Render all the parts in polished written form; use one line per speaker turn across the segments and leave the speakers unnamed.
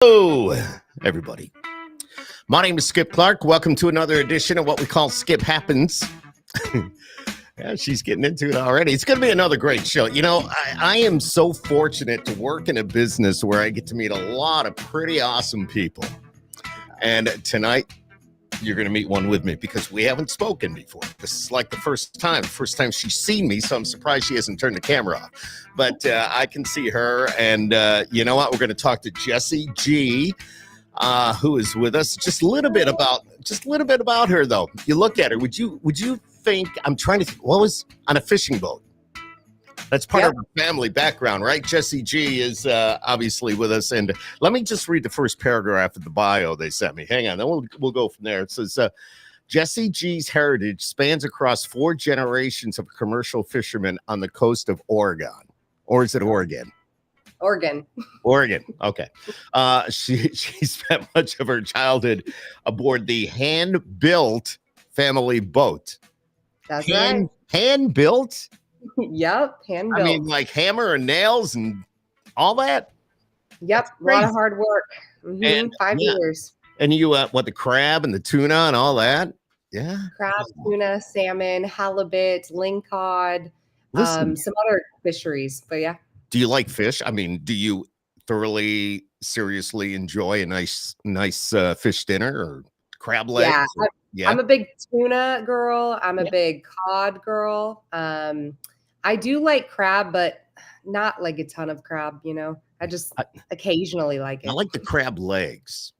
Hello, everybody. My name is Skip Clark. Welcome to another edition of what we call Skip Happens. Yeah, she's getting into it already. It's going to be another great show. You know, I am so fortunate to work in a business where I get to meet a lot of pretty awesome people. And tonight, you're going to meet one with me because we haven't spoken before. This is like the first time she's seen me, so I'm surprised she hasn't turned the camera off. But I can see her, and you know what? We're going to talk to Jessie G, who is with us. Just a little bit about her, though. You look at her. Would you think? I'm trying to think. What was on a fishing boat? That's part of her family background, right? Jessie G is obviously with us. And let me just read the first paragraph of the bio they sent me. Hang on, then we'll go from there. It says, Jessie G's heritage spans across 4 generations of commercial fishermen on the coast of Oregon. Or is it Oregon?
Oregon.
Okay. She spent much of her childhood aboard the hand-built family boat.
That's right.
Hand-built?
Yep, hand built.
I mean, like hammer and nails and all that?
Yep, a lot of hard work. And 5 years.
And you, the crab and the tuna and all that? Yeah.
Crab, tuna, salmon, halibut, lingcod, some other fisheries. But yeah.
Do you like fish? I mean, do you thoroughly, seriously enjoy a nice fish dinner or crab legs?
Yeah, I'm a big tuna girl. I'm a big cod girl. I do like crab, but not like a ton of crab, you know. I just occasionally like it.
I like the crab legs.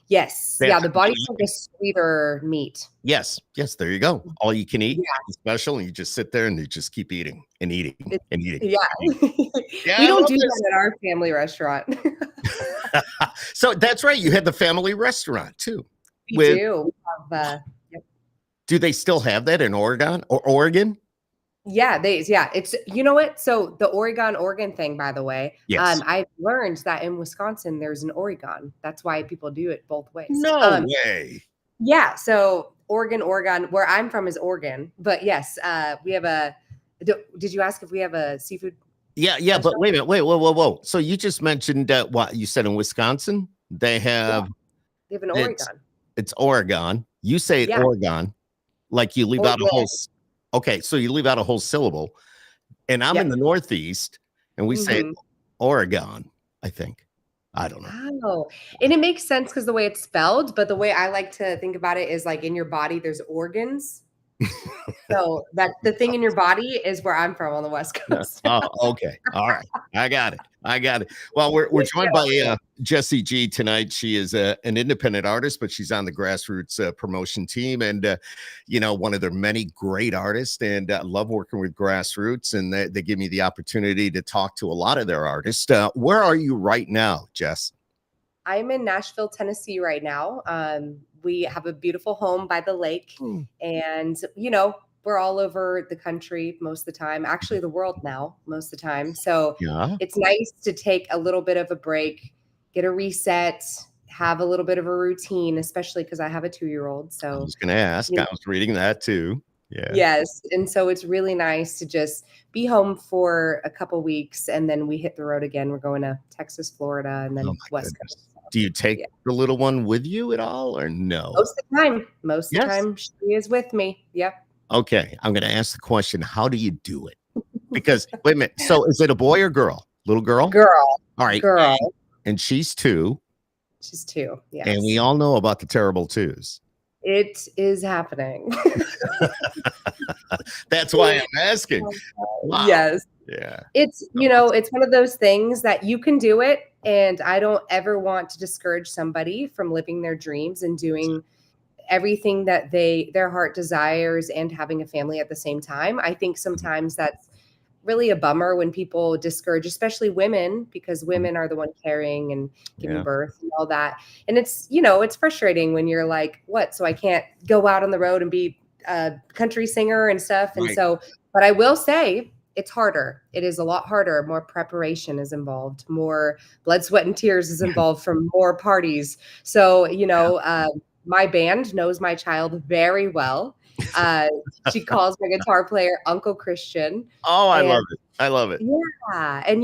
Yes. Yeah, the body's like a sweeter meat.
Yes, there you go. All you can eat, special, and you just sit there and you just keep eating and eating and eating.
Yeah. We don't do that at our family restaurant.
So that's right. You had the family restaurant too.
We do.
Do they still have that in Oregon or Oregon?
Yeah, it's, you know what? So the Oregon thing, by the way, I learned that in Wisconsin, there's an Oregon. That's why people do it both ways.
No way.
Yeah. So Oregon, where I'm from is Oregon, but yes, we have did you ask if we have a seafood?
Yeah. Restaurant? But wait a minute. Whoa. So you just mentioned what you said in Wisconsin, they have
an Oregon.
It's Oregon. You say Oregon, like you leave out a whole. Okay, so you leave out a whole syllable, and I'm in the Northeast, and we say Oregon, I think. I don't know.
Oh, and it makes sense because the way it's spelled, but the way I like to think about it is like in your body, there's organs. So that the thing in your body is where I'm from on the West Coast.
Oh, okay. All right. I got it. Well, we're joined by Jessie G tonight. She is an independent artist, but she's on the grassroots promotion team, and one of their many great artists. And I love working with grassroots, and they give me the opportunity to talk to a lot of their artists. Where are you right now, Jess?
I'm in Nashville, Tennessee right now. We have a beautiful home by the lake, and we're all over the country most of the time, actually the world now most of the time. So it's nice to take a little bit of a break, get a reset, have a little bit of a routine, especially because I have a 2-year-old. So
I was going to ask, I was reading that too. Yeah.
Yes. And so it's really nice to just be home for a couple weeks, and then we hit the road again. We're going to Texas, Florida, and then West Coast.
Do you take the little one with you at all, or no?
Most of the time. Most of the time she is with me. Yep.
Okay. I'm going to ask the question, how do you do it? Because, wait a minute. So is it a boy or girl? Little girl?
Girl.
All right.
Girl.
And she's 2.
She's 2. Yes.
And we all know about the terrible 2s.
It is happening.
That's why I'm asking.
Wow. Yes.
Yeah.
It's, it's one of those things that you can do it. And I don't ever want to discourage somebody from living their dreams and doing everything that their heart desires and having a family at the same time. I think sometimes that's really a bummer when people discourage, especially women, because women are the one carrying and giving birth and all that. And it's, it's frustrating when you're like, what? So I can't go out on the road and be a country singer and stuff. And so, but I will say it's harder. It is a lot harder. More preparation is involved. More blood, sweat, and tears is involved from more parties. So, my band knows my child very well. She calls my guitar player Uncle Christian.
Oh, I love it.
Yeah. And,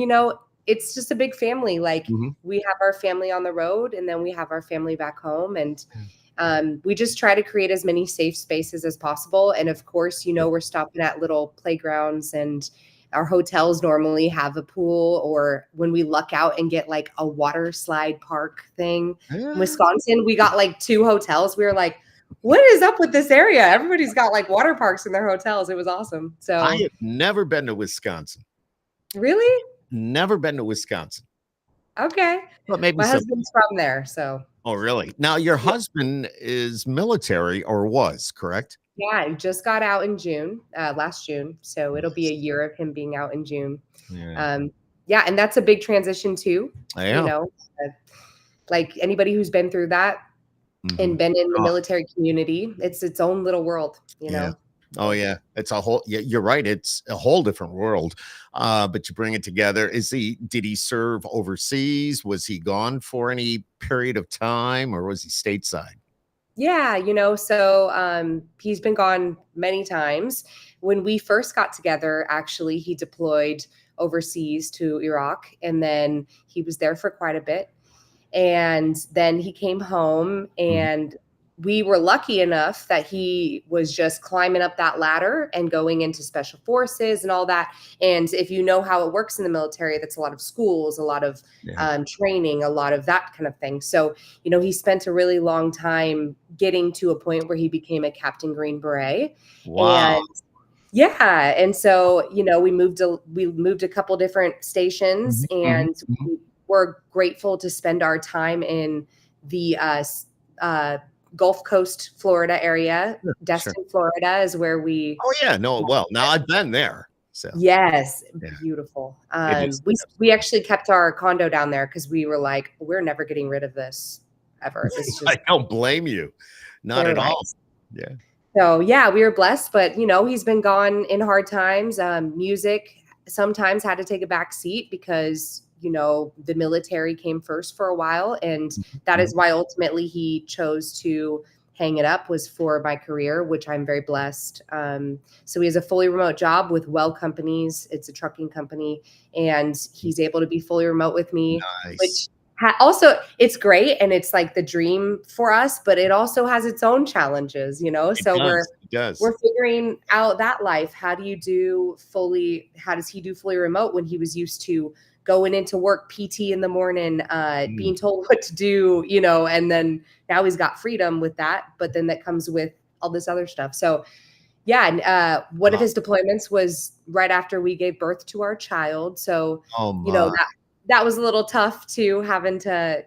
it's just a big family. Like
Mhm.
we have our family on the road, and then we have our family back home, and we just try to create as many safe spaces as possible. And of course, we're stopping at little playgrounds, and our hotels normally have a pool, or when we luck out and get like a water slide park thing. In
Yeah.
Wisconsin, we got like 2 hotels. We were like, what is up with this area? Everybody's got like water parks in their hotels. It was awesome.
I
So
have never been to Wisconsin.
really?
Never been to Wisconsin,
Okay.
but maybe
My
some.
husband's from there, so
Oh, really? Now, your
yeah.
husband is military or was, correct?
Yeah, he just got out in June, last June, so it'll be a
Nice.
year of him being out in June.
Yeah.
Um, yeah, and that's a big transition too, you
Yeah.
know, uh, like anybody who's been through that
Mhm.
and been in the
Oh,
military community, it's its own little world,
yeah. Oh,
So
yeah. It's a whole yeah, you're right. It's a whole different world. But you bring it together. Did he serve overseas? Was he gone for any period of time or was he stateside?
yeah, he's been gone many times. When we first got together, actually, he deployed overseas to Iraq, and then he was there for quite a bit. And then he came home,
Mhm.
and we were lucky enough that he was just climbing up that ladder and going into special forces and all that. And if you know how it works in the military, that's a lot of schools, a lot of
Yeah.
training, a lot of that kind of thing. So, he spent a really long time getting to a point where he became a Captain Green Beret.
Wow.
And yeah, and so, we moved a couple different stations,
Mhm, mhm,
and
mhm.
we're grateful to spend our time in the uh, Gulf Coast, Florida area.
Sure, sure.
Destin, Florida is where we.
Oh, yeah. No, well, now I've been there. So,
Yes,
yeah,
beautiful.
it is
We actually kept our condo down there because we were like, we're never getting rid of this ever. This is
I
just
don't blame you. Not at all.
paradise.
Yeah.
So yeah, we were blessed, but he's been gone in hard times. Music sometimes had to take a back seat because the military came first for a while, and
Mhm,
that
mhm.
is why ultimately he chose to hang it up, was for my career, which I'm very blessed. So he has a fully remote job with Well Companies. It's a trucking company, and he's able to be fully remote with me,
Nice.
which also, it's great, and it's like the dream for us, but it also has its own challenges.
It
So we're
does, it does.
we're figuring out that life. How does he do fully remote when he was used to going into work PT in the morning,
Mm.
being told what to do, and then now he's got freedom with that, but then that comes with all this other stuff. So yeah, and one of
Wow.
his deployments was right after we gave birth to our child. So,
Oh, my.
that was a little tough too, having to,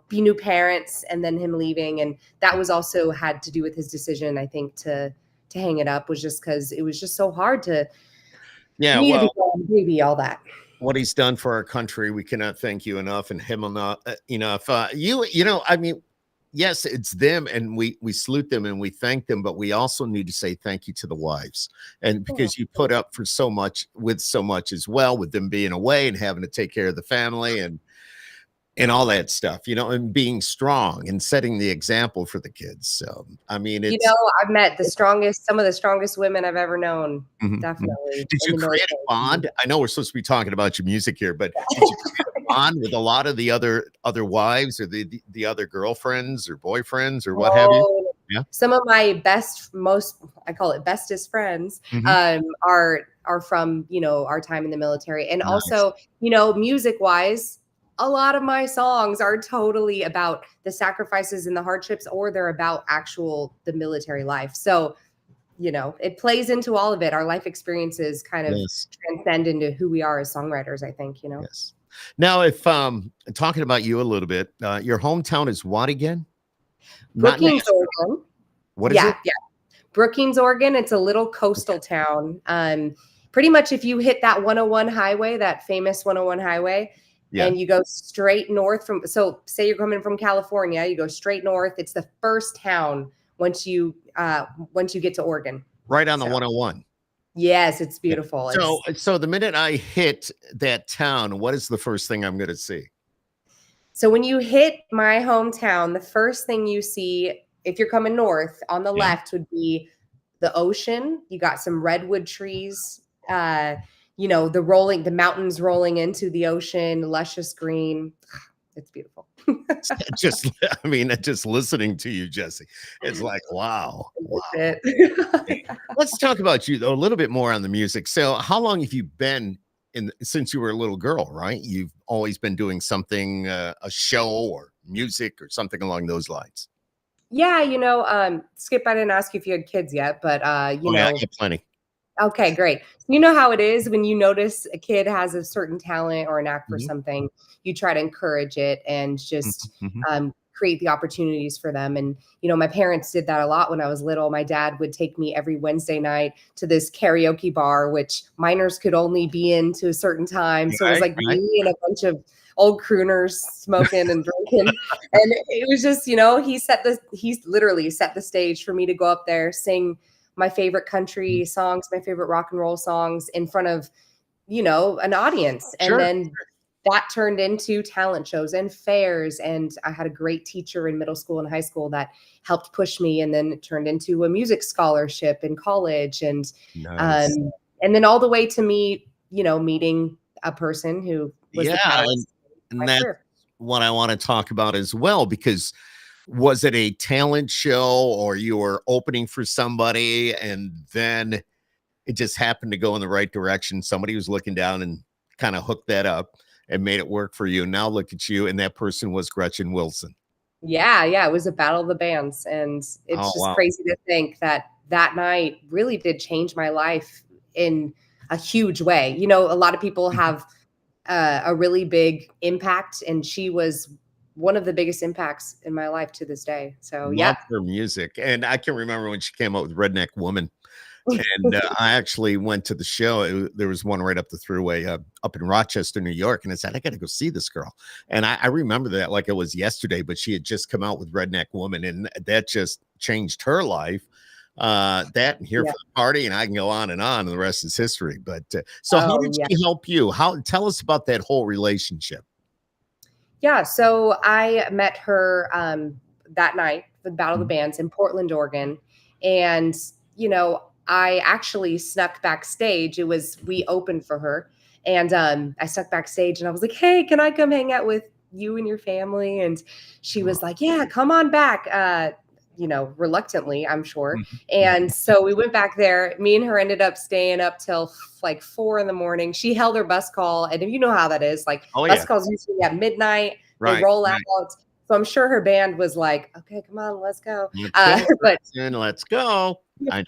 be new parents and then him leaving. And that was also had to do with his decision, I think, to hang it up, was just because it was just so hard
Yeah,
me to be
well,
gone, baby, all that.
what he's done for our country, we cannot thank you enough and him enough. I mean, yes, it's them and we salute them and we thank them, but we also need to say thank you to the wives. And
Yeah.
because you put up for so much with so much as well, with them being away and having to take care of the family and all that stuff, and being strong and setting the example for the kids. So, I mean, it's
I've met some of the strongest women I've ever known,
mhm, mhm.
definitely
Did
in
you
the
create a
military.
bond? I know we're supposed to be talking about your music here, but did you create a bond with a lot of the other wives or the other girlfriends or boyfriends or what have you?
Oh,
Yeah.
some of my most, I call it bestest friends,
Mhm.
are from, our time in the military. And
Nice.
also, music wise, a lot of my songs are totally about the sacrifices and the hardships, or they're about the military life. So, it plays into all of it. Our life experiences kind of
Yes.
transcend into who we are as songwriters, I think.
Yes. Now, if talking about you a little bit, your hometown is what again? Not
Brookings,
Nashville.
Oregon.
What is
Yeah,
it?
yeah. Brookings, Oregon. It's a little
Okay.
coastal town. Pretty much if you hit that 101 highway, that famous 101 highway,
Yeah.
and you go straight north so say you're coming from California, you go straight north. It's the first town once you get to Oregon.
Right on the
So
101.
yes, it's
Yeah.
beautiful.
So the minute I hit that town, what is the first thing I'm gonna see?
So when you hit my hometown, the first thing you see, if you're coming north, on the
Yeah.
left would be the ocean. You got some redwood trees. the mountains rolling into the ocean, luscious green. It's beautiful.
Just, I mean, just listening to you, Jesse, it's like, wow, wow. Let's talk about you though, a little bit more on the music. So, how long have you been since you were a little girl? Right, you've always been doing something, a show or music or something along those lines.
Yeah, Skip, I didn't ask you if you had kids yet, but
Oh yeah, I got plenty.
okay, great. You know how it is when you notice a kid has a certain talent or a knack for
Mhm,
something, you try to encourage it and
mhm,
just
mhm.
create the opportunities for them. And, my parents did that a lot when I was little. My dad would take me every Wednesday night to this karaoke bar, which minors could only be in to a certain time. So it was
Right,
like
right.
me and a bunch of old crooners smoking and drinking. And it was just, he literally set the stage for me to go up there, sing my favorite
Mhm.
country songs, my favorite rock and roll songs in front of, an audience. And
Sure.
then that turned into talent shows and fairs. And I had a great teacher in middle school and high school that helped push me. And then it turned into a music scholarship in college.
Nice.
Um, and then all the way to me, meeting a person who was the
Yeah, and
catalyst in
and
my
that's
career.
what I wanna talk about as well, because was it a talent show or you were opening for somebody and then it just happened to go in the right direction? Somebody was looking down and kinda hooked that up and made it work for you. Now look at you, and that person was Gretchen Wilson.
Yeah, yeah, it was a battle of the bands, and
Oh,
it's just
wow.
crazy to think that that night really did change my life in a huge way. A lot of people
Mhm.
have a really big impact, and she was one of the biggest impacts in my life to this day. So,
Love
yeah.
her music, and I can remember when she came out with Redneck Woman. And, I actually went to the show. There was one right up the thruway, up in Rochester, New York, and I said, "I gotta go see this girl." And I remember that like it was yesterday, but she had just come out with Redneck Woman, and that just changed her life. That and Here
Yeah.
for the Party, and I can go on, and the rest is history. But, so how
Oh,
did
yeah.
she help you? How tell us about that whole relationship.
Yeah, so I met her that night for the Battle of the
Mhm.
Bands in Portland, Oregon. And, I actually snuck backstage. We opened for her. And I snuck backstage and I was like, hey, can I come hang out with you and your family? And she
Oh,
was like, yeah, come on back. Reluctantly, I'm sure.
mhm, mhm.
And so we went back there. Me and her ended up staying up till like 4 in the morning. She held her bus call. And you know how that is. Like
Oh,
bus
yeah.
calls usually at midnight, they
Right,
roll out.
right.
So I'm sure her band was like, okay, come on, let's go.
"Let's go,
But
Gretchen, let's go." I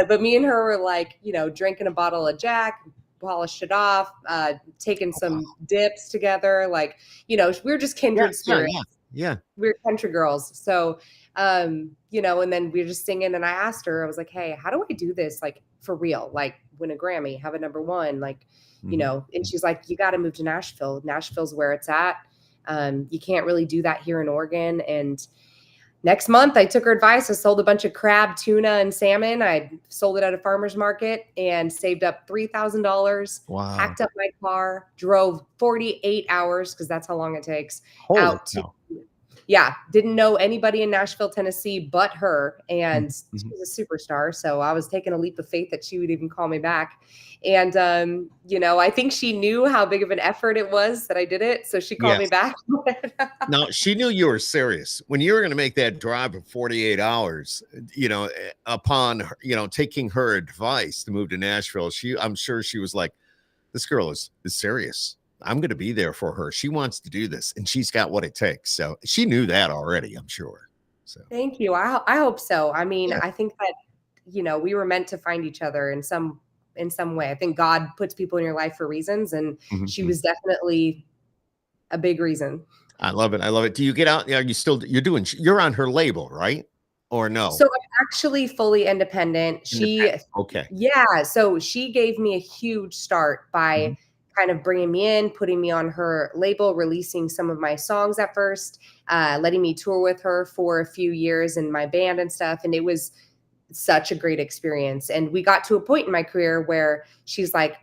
but me and her were like, drinking a bottle of Jack, polished it off, taking
Oh, wow.
some dips together. Like, we were just
Yeah,
kindred
yeah,
spirits.
yeah, yeah.
We're country girls. So, and then we were just singing. And I asked her, I was like, hey, how do I do this? Like, for real, like win a Grammy, have a number one, like,
Mhm.
and she's like, you got to move to Nashville. Nashville's where it's at. You can't really do that here in Oregon. And next month, I took her advice. I sold a bunch of crab, tuna, and salmon. I sold it at a farmer's market and saved up $3,000,
Wow.
packed up my car, drove 48 hours, because that's how long it takes,
Holy
out to,
cow.
yeah, didn't know anybody in Nashville, Tennessee but her. And
Mhm, mhm.
she's a superstar. So I was taking a leap of faith that she would even call me back. And, I think she knew how big of an effort it was that I did it. So she called me
Yes.
back.
Now, she knew you were serious. When you were gonna make that drive of 48 hours, upon her taking her advice to move to Nashville, I'm sure she was like, "This girl is serious. I'm gonna be there for her. She wants to do this, and she's got what it takes." So, she knew that already, I'm sure. So,
Thank you. I hope so. I mean,
yeah.
I think that we were meant to find each other in some way. I think God puts people in your life for reasons, and
Mhm,
she
mhm.
was definitely a big reason.
I love it, I love it. Do you get out are you still you're on her label, right? Or
So
no?
I'm actually fully independent. She
Independent. Okay.
Yeah, so she gave me a huge start by
Mhm.
kind of bringing me in, putting me on her label, releasing some of my songs at first, letting me tour with her for a few years in my band and stuff, and it was such a great experience. And we got to a point in my career where she's like,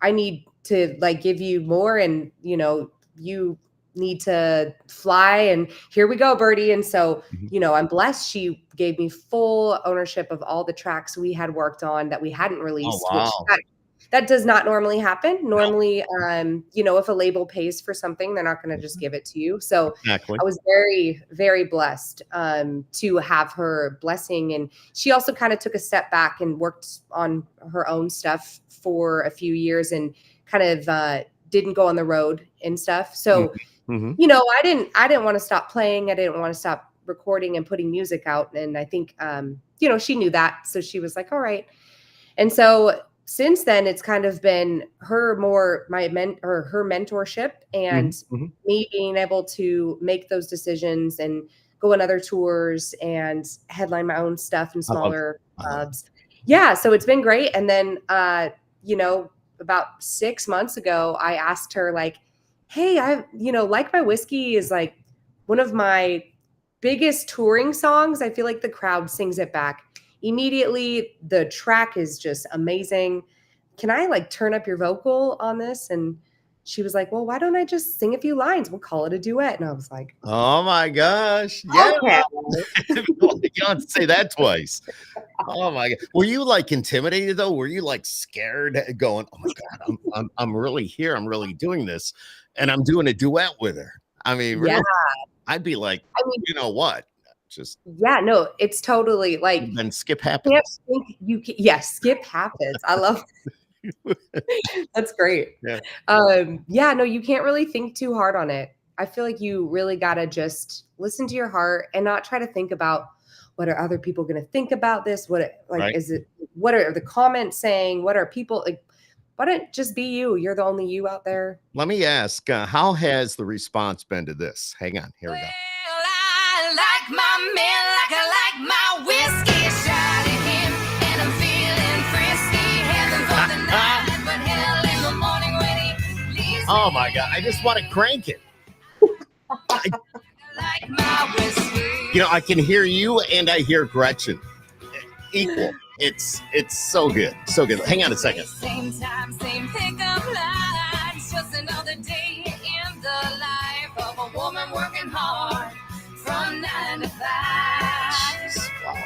I need to like give you more, and you need to fly, and here we go, Birdie. And so,
Mhm.
I'm blessed. She gave me full ownership of all the tracks we had worked on that we hadn't
Oh,
released, which
wow.
that that does not normally happen.
No.
Normally, if a label pays for something, they're not going to just give it to you. So
Exactly.
I was very, very blessed to have her blessing. And she also kind of took a step back and worked on her own stuff for a few years and kind of didn't go on the road and stuff. So, I didn't want to stop playing. I didn't want to stop recording and putting music out. And I think, she knew that. So she was like, all right. And so since then, it's kind of been her her mentorship and me being able to make those decisions and go on other tours and headline my own stuff in smaller clubs. Yeah, so it's been great. And then, about 6 months ago, I asked her like, "Hey, Like My Whiskey is like one of my biggest touring songs. I feel like the crowd sings it back immediately. The track is just amazing. Can I like turn up your vocal on this?" And she was like, "Well, why don't I just sing a few lines? We'll call it a duet." And I was like,
"Oh my gosh. Yeah."
Okay.
You don't have to say that twice. Oh my God. Were you like intimidated though? Were you like scared going, "Oh my God, I'm really here. I'm really doing this. And I'm doing a duet with her." I mean, really, I'd be like, you know what? Just
no, it's totally like
then skip happens.
Yes, skip happens. I love that's great.
Yeah.
No, you can't really think too hard on it. I feel like you really gotta just listen to your heart and not try to think about what are other people gonna think about this? What are the comments saying? What are people like? Why don't just be you? You're the only you out there.
Let me ask, how has the response been to this? Hang on, here we go.
I like my man like I like my whiskey. Shot at him and I'm feeling frisky. Heaven for the night, but hell in the morning when he leaves.
Oh my God, I just want to crank it.
I like my whiskey.
I can hear you and I hear Gretchen equal. It's so good. So good. Hang on a second.
Same time, same pickup lines. Just another day in the life of a woman working hard from 9 to 5.
Wow.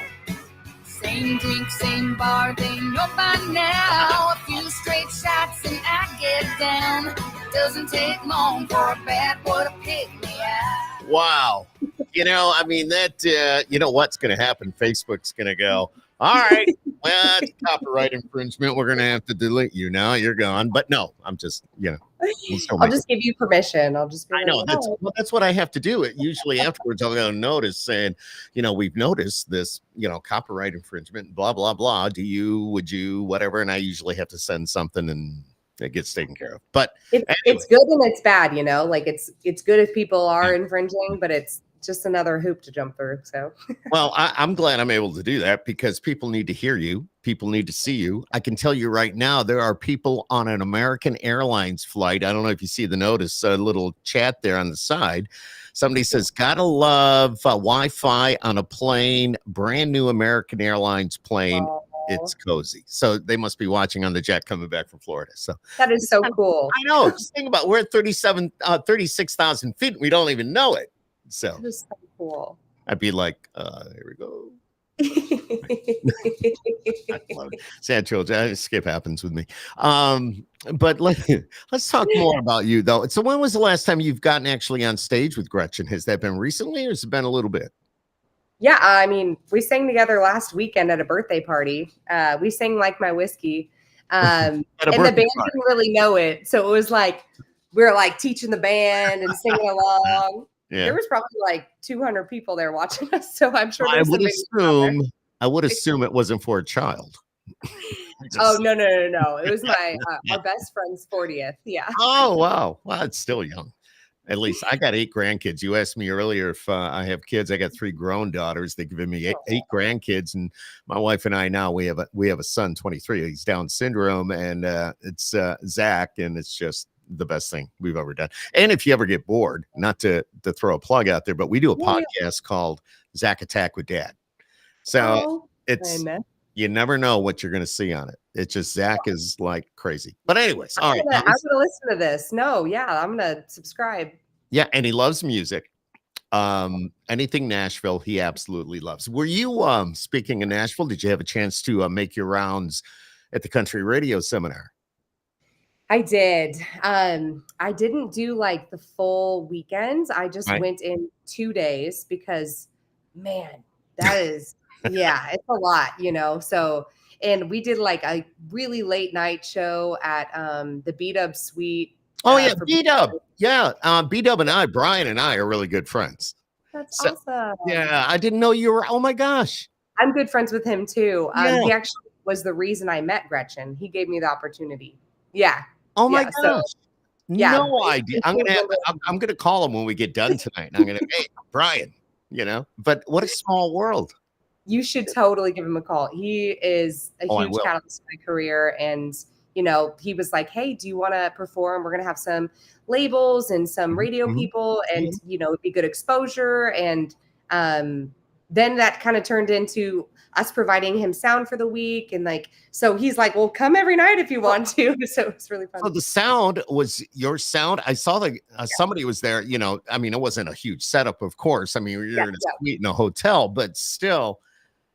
Same drink, same bar, they know by now. A few straight shots and I get down. Doesn't take long for a bad boy to pick me out.
Wow. That, what's going to happen? Facebook's going to go, all right, well, it's copyright infringement. We're going to have to delete you now. You're gone. But no, I'm just,
I'll just give you permission. I'll just be
I know that's what I have to do. It usually afterwards I'll go notice saying, we've noticed this, copyright infringement, blah, blah, blah. Would you, whatever. And I usually have to send something and it gets taken care of. But
it's good and it's bad, like it's good if people are infringing, but it's just another hoop to jump through. So,
well, I'm glad I'm able to do that because people need to hear you. People need to see you. I can tell you right now, there are people on an American Airlines flight. I don't know if you see the notice, a little chat there on the side. Somebody says, gotta love Wi-Fi on a plane, brand new American Airlines plane.
Aww.
It's cozy. So they must be watching on the jet coming back from Florida. So
that is so cool.
I know. Just think about, we're at 36,000 feet. We don't even know it. So
that is so cool.
I'd be like, here we go. Sad children. Skip happens with me. But let's talk more about you though. So when was the last time you've gotten actually on stage with Gretchen? Has that been recently or has it been a little bit?
Yeah, I mean, we sang together last weekend at a birthday party. We sang Like My Whiskey. And the band didn't really know it. So it was like we were like teaching the band and singing along. Yeah. There was probably like 200 people there watching us. So I'm sure
I would assume it wasn't for a child.
Oh, no. It was my our best friend's 40th. Yeah.
Oh, wow. Well, it's still young. At least I got 8 grandkids. You asked me earlier if I have kids. I got 3 grown daughters. They've given me eight grandkids, and my wife and I now we have a son, 23. He's Down syndrome, and it's Zach, and it's just the best thing we've ever done. And if you ever get bored, not to throw a plug out there, but we do a podcast called Zach Attack with Dad. So you never know what you're going to see on it. It's just Zach is like crazy. But anyways, all right.
I'm going to listen to this. No, yeah, I'm going to subscribe.
Yeah, and he loves music. Anything Nashville, he absolutely loves. Were you, speaking of Nashville, did you have a chance to make your rounds at the country radio seminar?
I did. I didn't do like the full weekends. I just
Right.
went in 2 days because, man, that is, yeah, it's a lot, So, and we did like a really late night show at the Beat Up Suite
Oh yeah,
for.
B-Dub. Yeah, B-Dub and I, Brian and I are really good friends.
That's
So
awesome.
yeah, I didn't know you were. Oh my gosh.
I'm good friends with him too.
Yeah.
He actually was the reason I met Gretchen. He gave me the opportunity. Yeah.
Oh my
Yeah. So
gosh.
yeah.
No idea. I'm gonna call him when we get done tonight. And I'm gonna, hey, Brian, but what a small world.
You should totally give him a call. He is a
Oh, I
huge
will.
catalyst in my career. And, he was like, hey, do you want to perform? We're going to have some labels and some
Mhm,
radio
mhm,
people, and,
mhm.
it'd be good exposure. And then that kind of turned into us providing him sound for the week. And so he's like, well, come every night if you want to. So it's really
So
fun.
the sound was your sound. I saw somebody was there. I mean, it wasn't a huge setup, of course. I mean,
Yeah.
you're in a suite in a hotel, but still,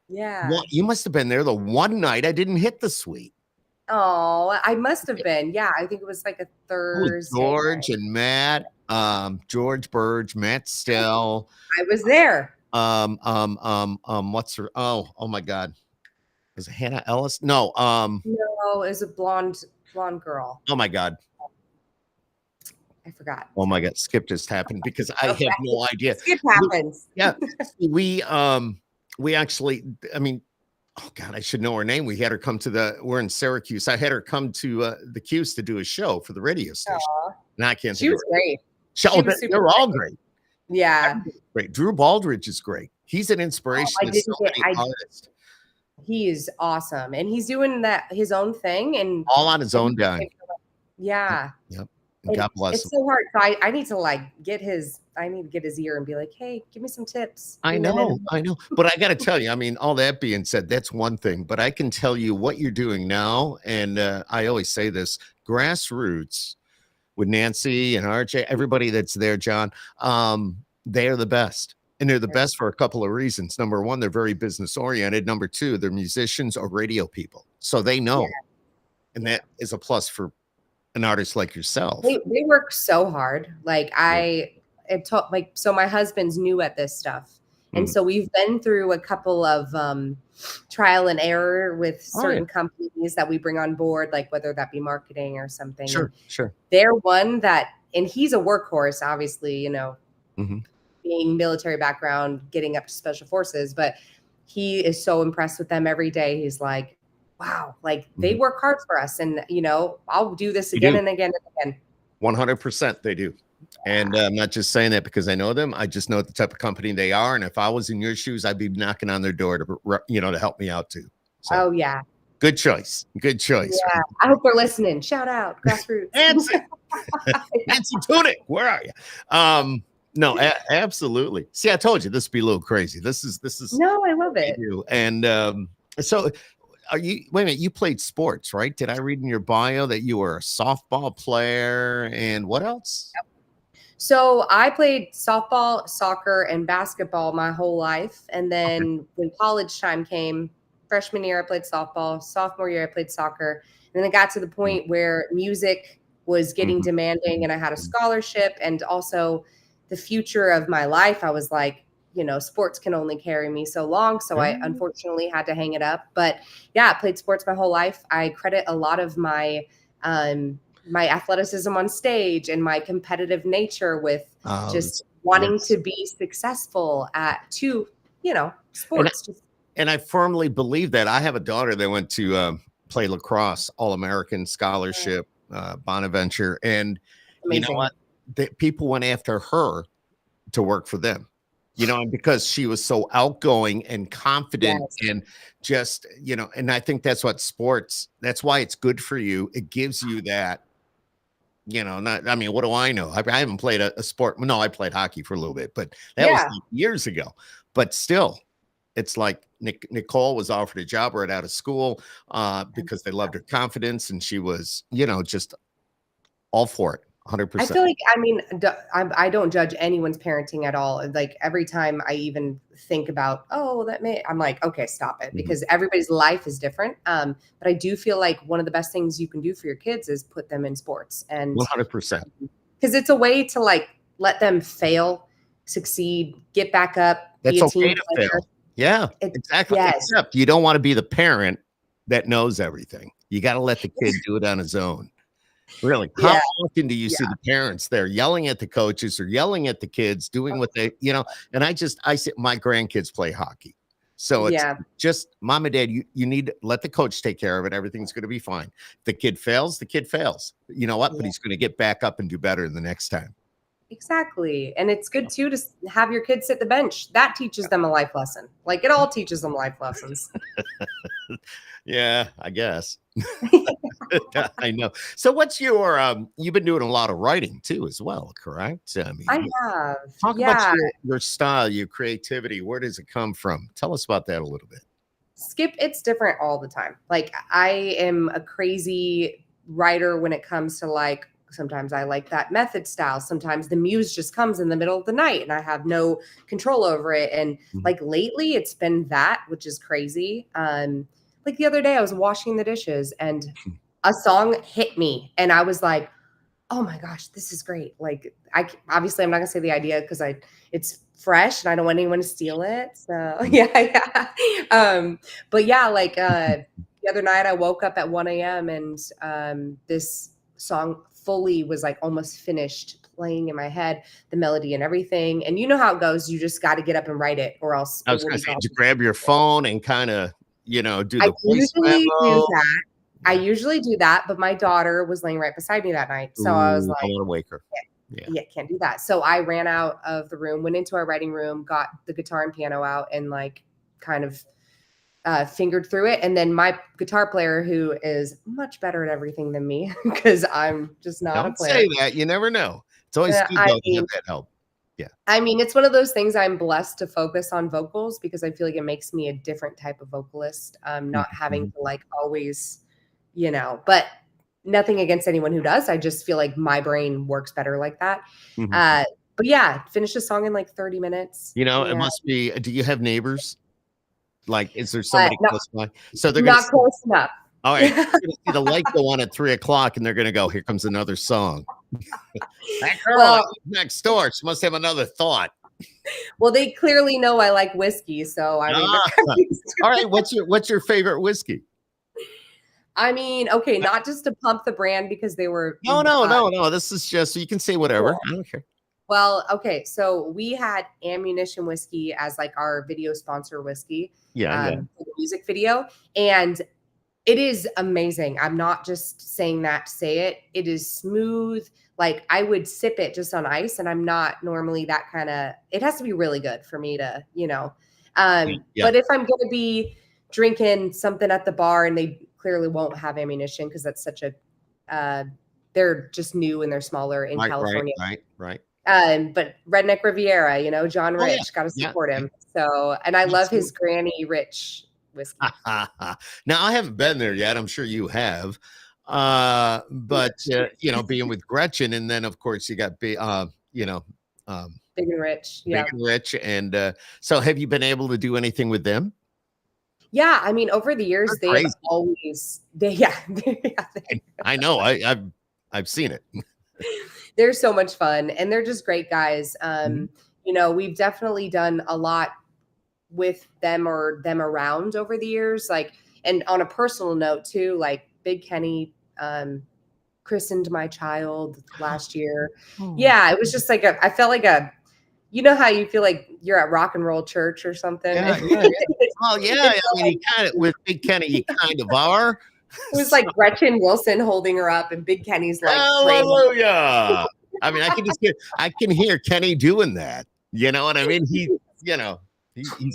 Yeah.
you must have been there the one night I didn't hit the suite.
Oh, I must have been. Yeah. I think it was like a
It was
Thursday
George
night.
and Matt, George Burge, Matt Stell,
I was there.
what's her? Oh my God, was it Hannah Ellis? No,
No, it was a blonde girl.
oh my God,
I forgot.
oh my God, Skip just happened because I
Okay.
have no idea.
Skip happens.
Yeah, we actually, I mean, oh God, I should know her name. We had her come we're in Syracuse. I had her come to the Q's to do a show for the radio station.
Aw.
And I can't
She
think
was
of her.
great.
She
was super
they're all great.
Yeah.
Great. Drew Baldridge is great. He's an inspiration
I
to
didn't
so
get
many artists.
He is awesome. And he's doing his own thing and
All on his own dime.
yeah.
Yep. And God bless
It's
him.
so hard. So I need to get his ear and be like, hey, give me some tips.
I know. But I got to tell you, I mean, all that being said, that's one thing. But I can tell you what you're doing now. And I always say this, grassroots with Nancy and RJ, everybody that's there, John, they are the best. And they're the best for a couple of reasons. Number one, they're very business oriented. Number two, they're musicians or radio people. So they know.
Yeah.
And that is a plus for an artist like yourself.
They work so hard. So my husband's new at this stuff. And so we've been through a couple of trial and error with certain companies that we bring on board, like whether that be marketing or something.
Sure.
They're one that, and he's a workhorse, obviously,
Mhm.
being military background, getting up to special forces, but he is so impressed with them every day. He's like, wow, they work hard for us. And, I'll do this again and again and again.
100% they do. And I'm not just saying that because I know them. I just know the type of company they are. And if I was in your shoes, I'd be knocking on their door to help me out too. So,
oh yeah.
Good choice. Good choice.
Yeah. I hope they're listening. Shout out grassroots.
Nancy Tunic, where are you? No, absolutely. See, I told you this would be a little crazy. This is
No, I love it.
And so wait a minute, you played sports, right? Did I read in your bio that you were a softball player and what else?
Yep. So I played softball, soccer, and basketball my whole life. And then when college time came, freshman year, I played softball. Sophomore year, I played soccer. And then it got to the point where music was getting demanding and I had a scholarship. And also the future of my life, I was like, sports can only carry me so long. So I unfortunately had to hang it up. But yeah, I played sports my whole life. I credit a lot of my my athleticism on stage and my competitive nature with just wanting to be successful at sports.
And I firmly believe that. I have a daughter that went to play lacrosse, All-American scholarship, Bonaventure. And
Amazing.
You know what? People went after her to work for them, and because she was so outgoing and confident and just, and I think that's what that's why it's good for you. It gives you that, I mean, what do I know? I haven't played a sport. No, I played hockey for a little bit, but that was years ago. But still, it's like Nicole was offered a job right out of school because they loved her confidence and she was, just all for it.
I
100%.
feel like, I mean, I don't judge anyone's parenting at all. Like every time I even think about, oh, I'm like, okay, stop it,
Mhm.
because everybody's life is different. But I do feel like one of the best things you can do for your kids is put them in sports, and
100%.
because it's a way to like let them fail, succeed, get back up, be
That's
a
okay
team
to
player.
fail. Yeah, exactly.
Yes,
Except you don't want to be the parent that knows everything. You got to let the kid do it on his own. Really? How
yeah,
often do you see
yeah.
the parents there yelling at the coaches or yelling at the kids doing what they, and I see my grandkids play hockey. So it's
Yeah,
just mom and dad, you need to let the coach take care of it. Everything's going to be fine. The kid fails, the kid fails. You know what? But
yeah,
he's going to get back up and do better the next time.
exactly. And it's good too to have your kids sit the bench. That teaches them a life lesson. Like it all teaches them life lessons.
Yeah, I guess. I know. So what's you've been doing a lot of writing too as well, correct? I mean,
I have,
talk about
yeah.
your style, your creativity. Where does it come from? Tell us about that a little bit.
Skip, it's different all the time. Like I am a crazy writer when it comes to like sometimes I like that method style. Sometimes the muse just comes in the middle of the night and I have no control over it. And
Mhm.
like lately it's been that, which is crazy. Like the other day I was washing the dishes and a song hit me and I was like, oh my gosh, this is great. Like obviously I'm not gonna say the idea because it's fresh and I don't want anyone to steal it. So yeah. But yeah, like the other night I woke up at 1 a.m. and this song fully was like almost finished playing in my head, the melody and everything. And you know how it goes, you just gotta get up and write it or else
I
it
was
will
going
be
to say,
gone.
did you grab your phone and kind of, do
I
the voice
usually do
memo?
that. I
Yeah.
usually do that, but my daughter was laying right beside me that night. So I was
Ooh, I
like,
want to wake her. Yeah.
yeah, can't do that. So I ran out of the room, went into our writing room, got the guitar and piano out, and like kind of fingered through it. And then my guitar player, who is much better at everything than me, because I'm just not a
Don't
player.
say that. You never know. It's always good
I
though to have
mean,
that help. Yeah.
it's one of those things I'm blessed to focus on vocals because I feel like it makes me a different type of vocalist. Not having
Mhm.
to like always, but nothing against anyone who does. I just feel like my brain works better like that.
Mhm.
Uh, but yeah, finish a song in like 30 minutes.
It
Yeah.
must be. Do you have neighbors? Like, is there somebody
Not,
close by? So they're going to
not close enough.
all right, they're gonna see the light go on at 3 o'clock and they're gonna go, here comes another song. That girl
Well,
next door, she must have another thought.
well, they clearly know I like whiskey, so I mean,
Ah, all right. What's your favorite whiskey?
okay, not just to pump the brand because they were
No. This is just you can say whatever.
cool.
I don't care.
Well, okay, so we had Ammunition Whiskey as like our video sponsor whiskey
Yeah.
for the music video, and it is amazing. I'm not just saying that to say it. It is smooth. Like I would sip it just on ice, and I'm not normally that kind of. It has to be really good for me to,
Yeah.
But if I'm going to be drinking something at the bar, and they clearly won't have Ammunition because that's such a, they're just new and they're smaller in
Right.
California.
Right.
But Redneck Riviera, John
Oh, yeah.
Rich, got to
Yeah.
support him. So, and I love his
Absolutely.
Granny Rich whiskey.
Now I haven't been there yet. I'm sure you have. But being with Gretchen, and then of course you got um,
Big and Rich.
Big
Yeah.
and Rich, and so have you been able to do anything with them?
Yeah. Over the years,
They're
they have
crazy.
always,
I know. I've seen it.
they're so much fun and they're just great guys.
Mhm.
We've definitely done a lot with them or them around over the years. Like, and on a personal note too, like Big Kenny, christened my child last year.
Oh.
Yeah. It was just like I felt like how you feel like you're at rock and roll church or something.
Yeah. Well, yeah. I mean, you kind of with Big Kenny, you kind of are.
It was like Gretchen Wilson holding her up and Big Kenny's like praying.
Hallelujah. I mean, I can hear Kenny doing that. You know what I mean? He's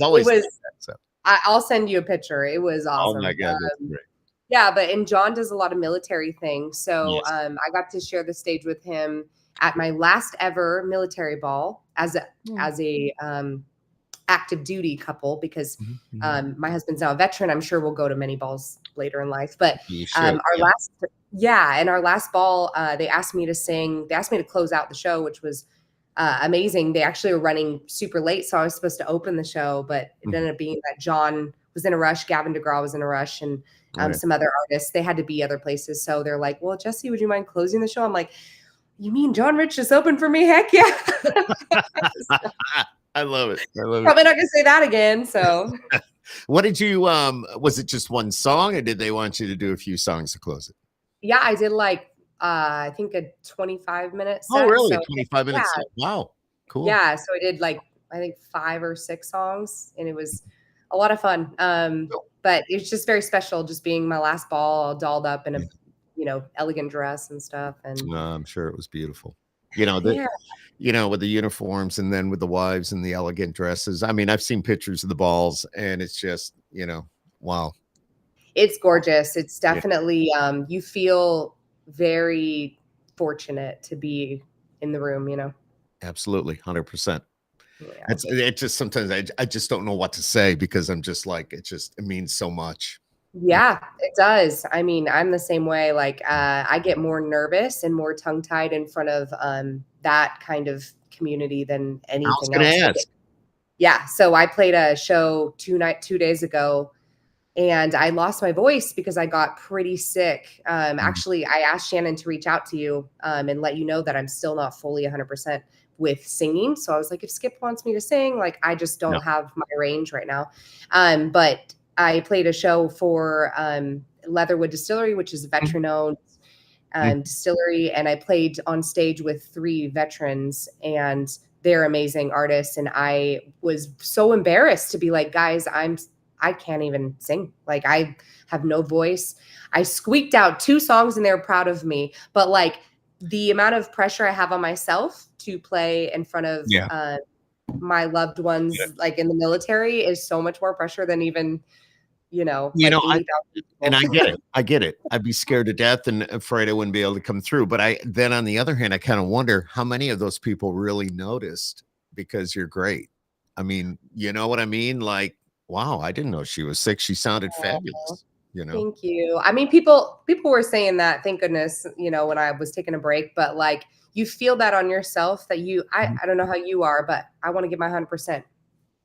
always
It was,
so.
I'll send you a picture. It was
Oh
awesome.
my God, that's great.
Yeah, and John does a lot of military things. So
Yes.
I got to share the stage with him at my last ever military ball as a active duty couple because
Mhm.
my husband's now a veteran. I'm sure we'll go to many balls later in life. But
You should.
our last, and our last ball, they asked me to sing. They asked me to close out the show, which was amazing. They actually were running super late, so I was supposed to open the show, but it ended up being that John was in a rush, Gavin DeGraw was in a rush, and
Right.
some other artists. They had to be other places, so they're like, "Well, Jessie, would you mind closing the show?" I'm like, "You mean John Rich just opened for me? Heck yeah!"
I love it. I love it.
Probably not gonna say that again. So
What did you was it just one song, or did they want you to do a few songs to close it?
yeah, I did like I think a 25-minute set.
Oh, really?
So
25
yeah,
minutes. Wow. Cool.
yeah. So I did like I think 5 or 6 songs, and it was a lot of fun. But it's just very special, just being my last ball, all dolled up in a elegant dress and stuff. And
I'm sure it was beautiful. You know,
yeah,
with the uniforms and then with the wives and the elegant dresses. I mean, I've seen pictures of the balls and it's just, wow.
it's gorgeous. It's
Yeah,
definitely you feel very fortunate to be in the room.
absolutely. 100%.
Yeah.
It just sometimes I just don't know what to say because I'm just like, it means so much.
Yeah, it does. I mean, I'm the same way. Like, I get more nervous and more tongue-tied in front of that kind of community than
I was
anything
going
else.
to
Like,
ask.
yeah, so I played a show 2 days ago, and I lost my voice because I got pretty sick. Actually, I asked Shannon to reach out to you and let you know that I'm still not fully 100% with singing. So I was like, if Skip wants me to sing, like I just
No.
don't have my range right now. But I played a show for Leatherwood Distillery, which is a veteran-owned distillery, and I played on stage with 3 veterans, and they're amazing artists. And I was so embarrassed to be like, guys, I can't even sing. Like I have no voice. I squeaked out 2 songs and they were proud of me. But like the amount of pressure I have on myself to play in front of my loved ones, like in the military, is so much more pressure than even, like 80,000
and
people.
I get it. I'd be scared to death and afraid I wouldn't be able to come through. But then on the other hand, I kind of wonder how many of those people really noticed because you're great. I mean, you know what I mean? Like, wow, I didn't know she was sick. She sounded fabulous,
Thank you. I mean, people were saying that, thank goodness, when I was taking a break, but like you feel that on yourself that I don't know how you are, but I want to give my 100%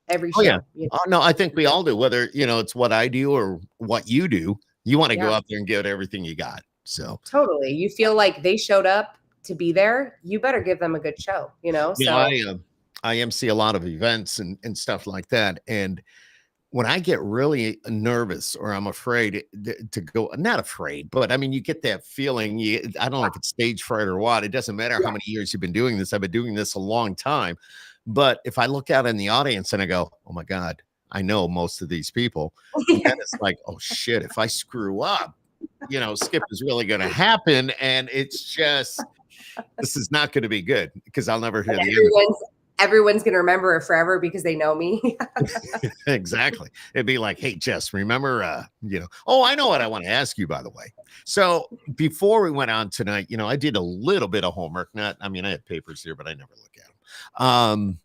every
Oh, yeah.
show.
Oh, no, I think we all do, whether, it's what I do or what you do. You want to go
Yeah,
out there and give it everything you got. So,
totally. You feel like they showed up to be there. You better give them a good show, So
I MC a lot of events and stuff like that. And when I get really nervous or I'm afraid to go, not afraid, but I mean, you get that feeling. I don't know if it's stage fright or what. It doesn't matter how many years you've been doing this. I've been doing this a long time. But if I look out in the audience and I go, oh my God, I know most of these people. And then it's like, oh shit, if I screw up, Skip is really going to happen. And it's just, this is not going to be good because I'll never hear the end.
Everyone's going to remember it forever because they know me.
Exactly. It'd be like, hey, Jess, remember, oh, I know what I want to ask you, by the way. So before we went on tonight, I did a little bit of homework. I had papers here, but I never look at them.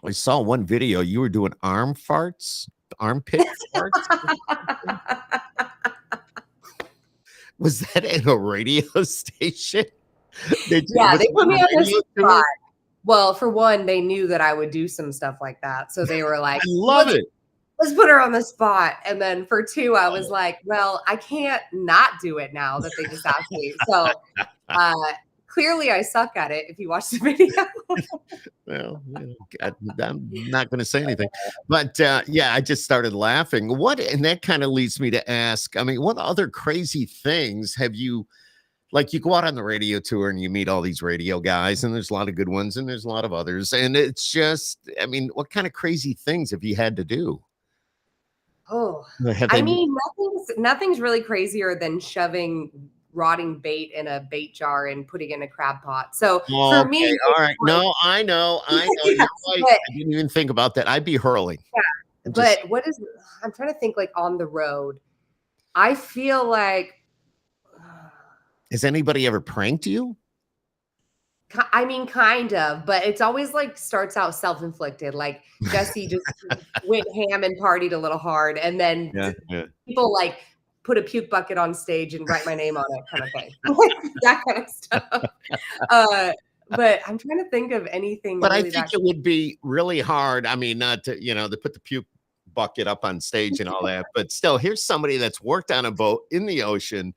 I saw one video. You were doing armpit farts. Was that in a radio station?
They put me on the spot. Well, for one, they knew that I would do some stuff like that. So they were like,
I love it.
Let's put her on the spot. And then for 2, I was like, well, I can't not do it now that they just asked me. So clearly I suck at it if you watch the video.
Well, I'm not going to say anything. But I just started laughing. And that kind of leads me to ask, I mean, what other crazy things have you, like you go out on the radio tour and you meet all these radio guys and there's a lot of good ones and there's a lot of others. And it's just, I mean, what kind of crazy things have you had to do?
Oh, I mean, nothing's really crazier than shoving rotting bait in a bait jar and putting it in a crab pot. So for me,
all right. No, I know. You're right. I didn't even think about that. I'd be hurling.
Yeah. But I'm trying to think like on the road. I feel like,
has anybody ever pranked you?
I mean, kind of, but it's always like starts out self-inflicted. Like Jesse just went ham and partied a little hard, and then
Yeah, yeah.
people like put a puke bucket on stage and write my name on it, kind of thing. That kind of stuff. Uh, but I'm trying to think of anything
But I
really
think
that.
it would be really hard. I mean, not to, to put the puke bucket up on stage and all that, but still, here's somebody that's worked on a boat in the ocean.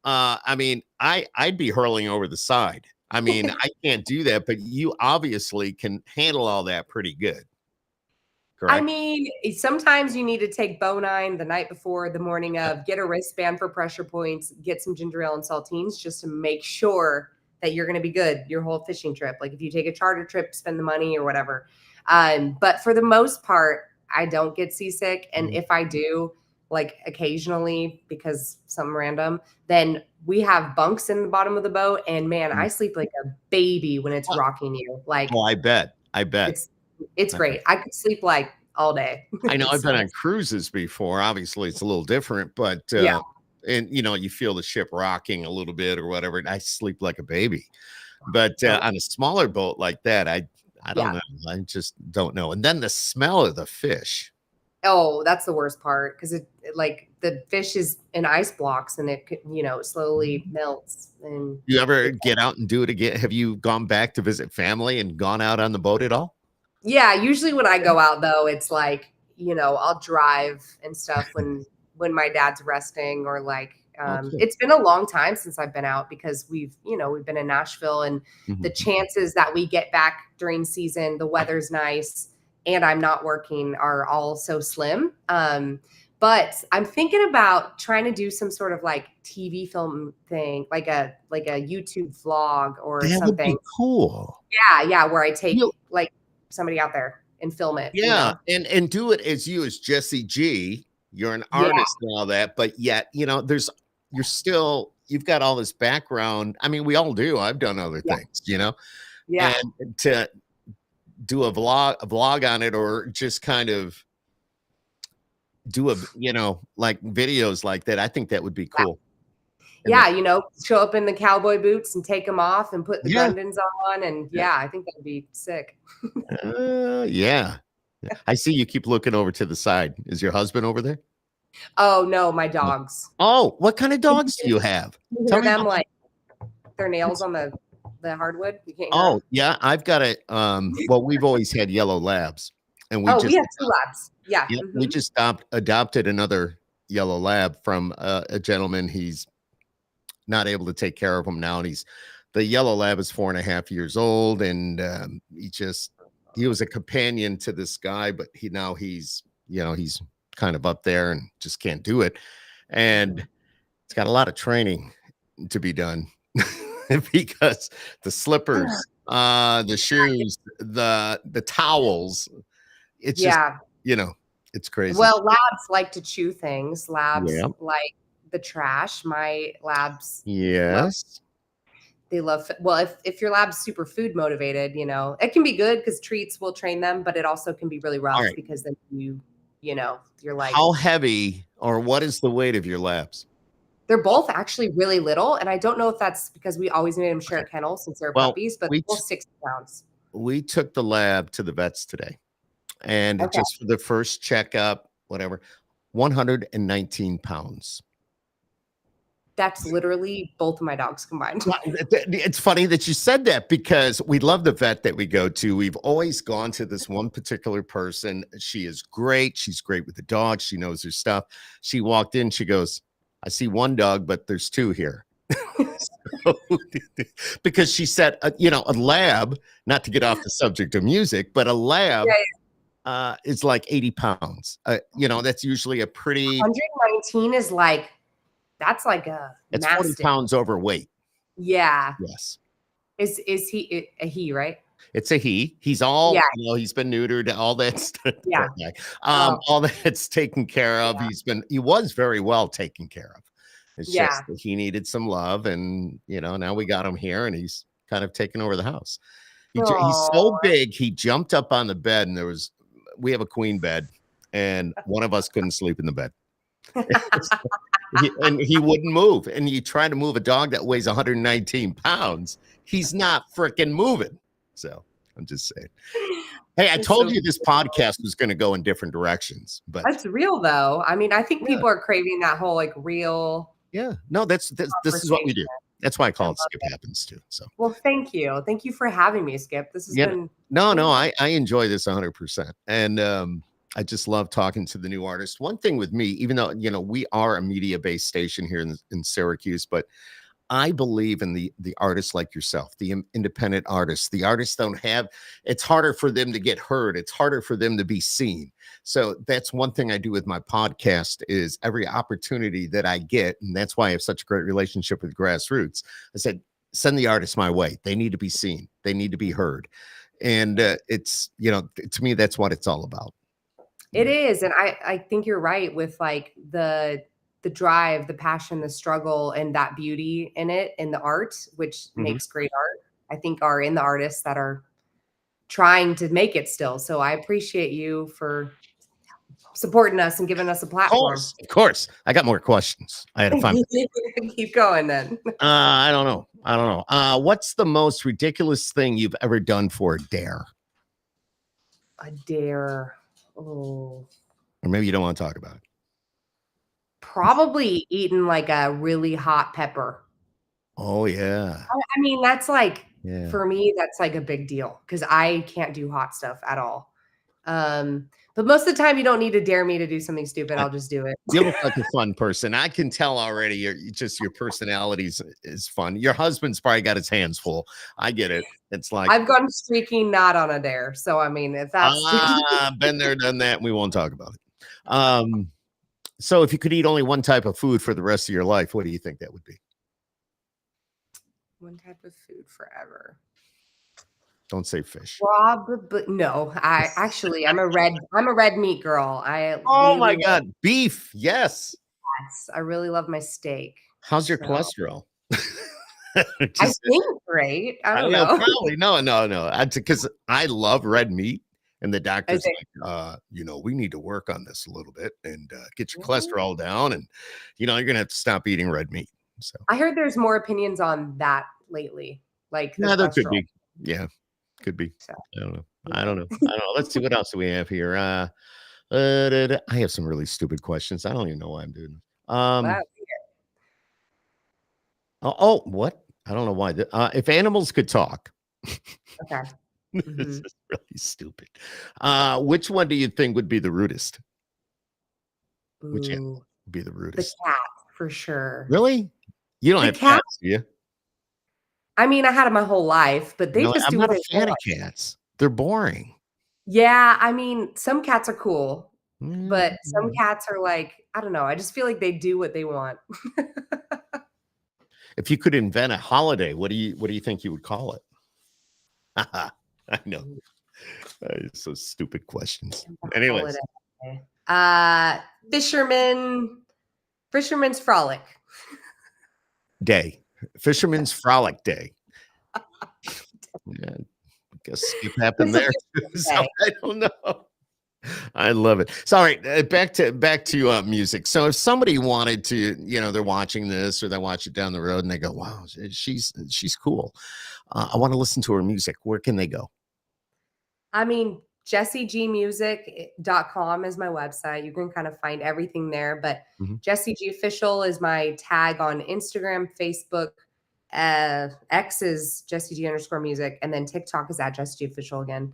I mean, I'd be hurling over the side. I mean, I can't do that, but you obviously can handle all that pretty good.
I
Correct?
mean, sometimes you need to take Bonine the night before, the morning of, get a wristband for pressure points, get some ginger ale and saltines just to make sure that you're going to be good your whole fishing trip. Like if you take a charter trip, spend the money or whatever. But for the most part, I don't get seasick. And if I do, like occasionally because something random, then we have bunks in the bottom of the boat. And man, I sleep like a baby when it's rocking you. Like,
Oh, I bet.
it's great. I could sleep like all day.
I know I've
It's
been
nice.
on cruises before. Obviously, it's a little different, but
Yeah.
and you feel the ship rocking a little bit or whatever. And I sleep like a baby. But on a smaller boat like that, I don't know. I just don't know. And then the smell of the fish.
Oh, that's the worst part because like the fish is in ice blocks and it slowly melts. And
You ever get out and do it again? Have you gone back to visit family and gone out on the boat at all?
yeah, usually when I go out though, it's like I'll drive and stuff when my dad's resting or like
Okay.
it's been a long time since I've been out because we've been in Nashville and the chances that we get back during season, the weather's nice, and I'm not working are all so slim. But I'm thinking about trying to do some sort of like TV film thing, like a YouTube vlog or
That would
something.
be cool.
Yeah, where I take
You-
like somebody out there and film it.
Yeah, and do it as you as Jessie G. You're an artist and all that, but yet you've got all this background. I mean, we all do. I've done other things,
Yeah.
and to do a vlog on it, or just kind of do like videos like that. I think that would be cool.
Yeah, show up in the cowboy boots and take them off and put the Grundens on. And I think that'd be sick.
Yeah. I see you keep looking over to the side. Is your husband over there?
Oh, no, my dogs.
Oh, what kind of dogs do you have?
You hear them like their nails on the hardwood? You can't hear
Oh,
them.
yeah. I've got it. Well, we've always had yellow labs. And we
we have 2 labs. Yeah.
we just adopted another yellow lab from a gentleman. He's not able to take care of him now. And the yellow lab is 4.5 years old. And he was a companion to this guy, but he's kind of up there and just can't do it. And it's got a lot of training to be done because the slippers, the shoes, the towels, it's just, it's crazy.
Well, labs like to chew things. Labs
Yeah.
like the trash. My labs.
Yes.
They love, well, if your lab's super food motivated, it can be good because treats will train them, but it also can be really rough because then you're like,
how heavy or what is the weight of your labs?
They're both actually really little. And I don't know if that's because we always made them share a kennel since they're puppies, but they're both 60 pounds.
We took the lab to the vets today and just for the first checkup, whatever, 119 pounds.
That's literally both of my dogs combined.
It's funny that you said that because we love the vet that we go to. We've always gone to this one particular person. She is great. She's great with the dog. She knows her stuff. She walked in. She goes, I see one dog, but there's 2 here. Because she said, a lab, not to get off the subject of music, but a lab is like 80 pounds. That's usually a pretty
119 is like, that's like a
it's
mastiff.
40 pounds overweight.
Yeah.
Yes.
Is he a he, right?
It's a he. He's all, he's been neutered, all that stuff.
Yeah.
All that's taken care of.
Yeah.
He was very well taken care of. It's just that he needed some love. And, now we got him here and he's kind of taken over the house. He's so big. He jumped up on the bed and we have a queen bed and one of us couldn't sleep in the bed. And he wouldn't move. And you try to move a dog that weighs 119 pounds. He's not freaking moving. So I'm just saying. Hey, I
That's
told
so
you this podcast was going to go in different directions, but
That's real though. I mean, I think
yeah,
people are craving that whole like real
yeah. No, this is what we do.
conversation.
That's why I
I
call
love
it Skip
it.
Happens too. So
Well, thank you. Thank you for having me, Skip. This has
yeah,
been
no, I enjoy this 100%, and I just love talking to the new artists. One thing with me, even though we are a media-based station here in Syracuse, but I believe in the artists like yourself, the independent artists. The artists don't have, it's harder for them to get heard. It's harder for them to be seen. So that's one thing I do with my podcast is every opportunity that I get, and that's why I have such a great relationship with Grassroots. I said, send the artists my way. They need to be seen. They need to be heard. And it's, to me, that's what it's all about.
It is. And I think you're right with like the drive, the passion, the struggle, and that beauty in it, and the art, which makes great art, I think are in the artists that are trying to make it still. So I appreciate you for supporting us and giving us a platform.
Of course. I got more questions. I had to find.
Keep going then.
I don't know. What's the most ridiculous thing you've ever done for a dare?
A dare. Oh.
Or maybe you don't want to talk about it.
Probably eating like a really hot pepper.
Oh yeah.
I mean, that's like for me, that's like a big deal because I can't do hot stuff at all. But most of the time, you don't need to dare me to do something stupid. I'll just do it.
You look like a fun person. I can tell already. Your personality is fun. Your husband's probably got his hands full. I get it. It's like
I've gone streaking not on a dare. So I mean, if that's
been there, done that. We won't talk about it. So if you could eat only one type of food for the rest of your life, what do you think that would be?
One type of food forever.
Don't say fish.
Probably no. I'm a red meat girl.
Oh my God, beef. Yes.
I really love my steak.
How's your cholesterol?
I think great. I don't know.
Probably no. Because I love red meat, and the doctor's like, we need to work on this a little bit and get your cholesterol down, and you're gonna have to stop eating red meat. So
I heard there's more opinions on that lately. Like
there could be. Yeah, could be.
So.
I don't know. Let's see what else do we have here. I have some really stupid questions. I don't even know why I'm doing this. What? I don't know why. If animals could talk.
Okay.
This is really stupid. Which one do you think would be the rudest? Which animal would be the rudest?
The cat, for sure.
Really? You don't have cats, do you?
I mean, I had them my whole life, but I'm
not a fan of cats. They're boring.
Yeah, I mean, some cats are cool, but some cats are like, I don't know. I just feel like they do what they want.
If you could invent a holiday, what do you think you would call it? I know. So stupid questions. Anyways.
Fisherman's Frolic
Day. Fisherman's Frolic Day. Yeah, I guess skip happened there. So I don't know. I love it. Sorry, back to music. So if somebody wanted to, they're watching this or they watch it down the road and they go, "Wow, she's cool. I want to listen to her music." Where can they go?
I mean, JessieGmusic.com is my website. You can kind of find everything there. But Jessie G Official is my tag on Instagram, Facebook. X is Jessie G_music, and then TikTok is at Jessie G Official again.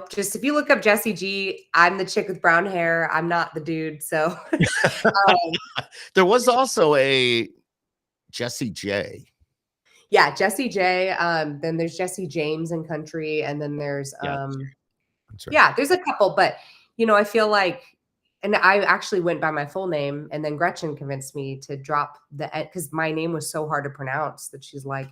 Just if you look up Jessie G, I'm the chick with brown hair. I'm not the dude. So
there was also a Jessie J.
Yeah, Jessie J. Then there's Jessie James in country, and then there's
that's right.
There's a couple, but I feel like, and I actually went by my full name, and then Gretchen convinced me to drop because my name was so hard to pronounce that she's like,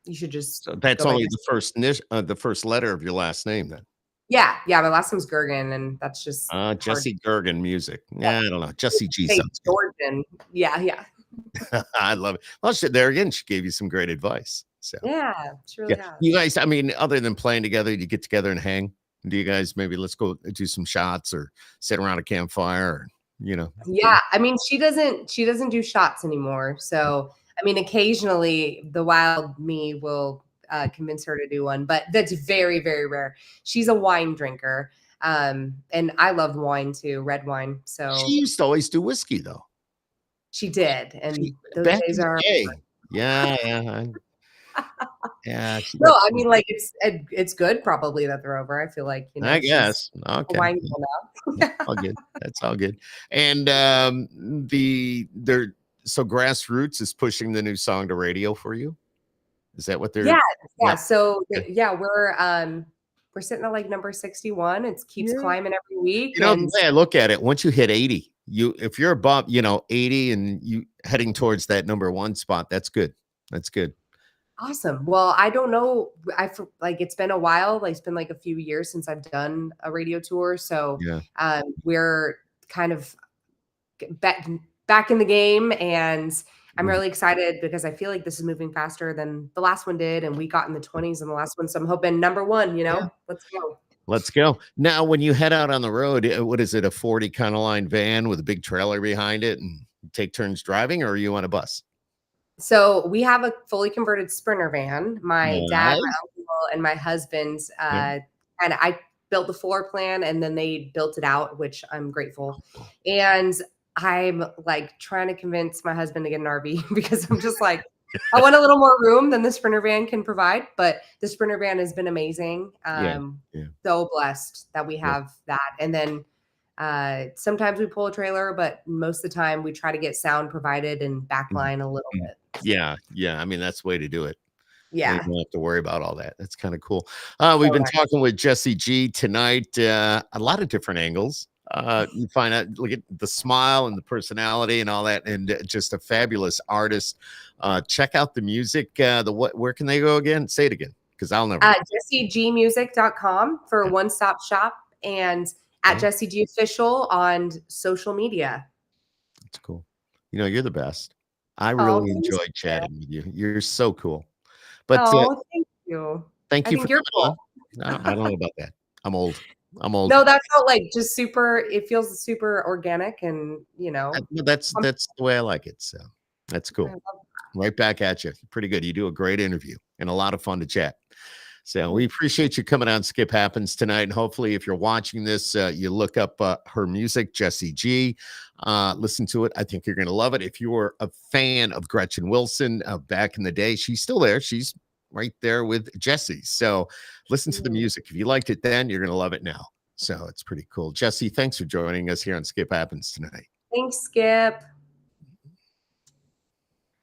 you should just.
So that's only the first letter of your last name, then.
Yeah. My last name's Gergen, and that's just
Jessie Gergen music. Yeah, I don't know. Jessie G.
Jordan. Yeah.
I love it. Well, there again, she gave you some great advice. So
yeah, it's really has.
You guys, I mean, other than playing together, you get together and hang. Do you guys maybe let's go do some shots or sit around a campfire? Or,
Yeah, I mean, she doesn't do shots anymore. So I mean, occasionally the wild me will convince her to do one, but that's very, very rare. She's a wine drinker. And I love wine too, red wine. So
She used to always do whiskey though.
she did. And those
Back in
days
the
are
day. Yeah, yeah. Yeah, she
no,
got
I mean, like it's good probably that they're over. I feel like,
I
she's
guess.
a
Okay.
wine girl now.
That's all good. That's all good. And so Grassroots is pushing the new song to radio for you. Is that what they're
Yeah, yeah.
Yep.
So
Okay.
yeah, we're sitting at like number 61. It keeps
Yeah.
climbing every week.
The
And
way I look at it, once you hit 80, if you're above, 80 and you heading towards that number one spot, that's good. That's good.
awesome. Well, I don't know. Like it's been a while. Like it's been like a few years since I've done a radio tour. So
Yeah.
we're kind of back in the game, and I'm really excited because I feel like this is moving faster than the last one did, and we got in the 20s in the last one. So I'm hoping number one.
Yeah.
Let's go.
Let's go. Now, when you head out on the road, what is it, a 40 kind of line van with a big trailer behind it and you take turns driving, or are you on a bus?
So we have a fully converted Sprinter van. My dad, my
Nice.
uncle, and my husband,
Yeah.
and I built the floor plan, and then they built it out, which I'm grateful. And I'm like trying to convince my husband to get an RV because I'm just like, I want a little more room than the Sprinter van can provide. But the Sprinter van has been amazing.
Yeah.
So blessed that we have that. And then sometimes we pull a trailer, but most of the time we try to get sound provided and backline a little bit.
Yeah. I mean, that's the way to do it.
Yeah.
You don't have to worry about all that. That's kind of cool. We've been
nice.
talking with Jessie G tonight. A lot of different angles. You find out, look at the smile and the personality and all that, and just a fabulous artist. Check out the music. Where can they go again? Say it again, because I'll never.
JessieGmusic.com for a one-stop shop, and at Jessie G Official on social media.
That's cool. You're the best. I really
thanks,
enjoyed chatting with you. You're so cool. But
thank you.
thank
I
you
think
for
you're
coming
cool.
on. I don't know about that. I'm old.
No, that felt like just super. It feels super organic, and
That's the way I like it. So that's cool. Right back at you. Pretty good. You do a great interview and a lot of fun to chat. So we appreciate you coming on Skip Happens tonight. And hopefully, if you're watching this, you look up her music, Jessie G. Listen to it. I think you're going to love it. If you're a fan of Gretchen Wilson back in the day, she's still there. She's right there with Jessie. So listen to the music. If you liked it then, you're going to love it now. So it's pretty cool. Jessie, thanks for joining us here on Skip Happens tonight.
Thanks, Skip.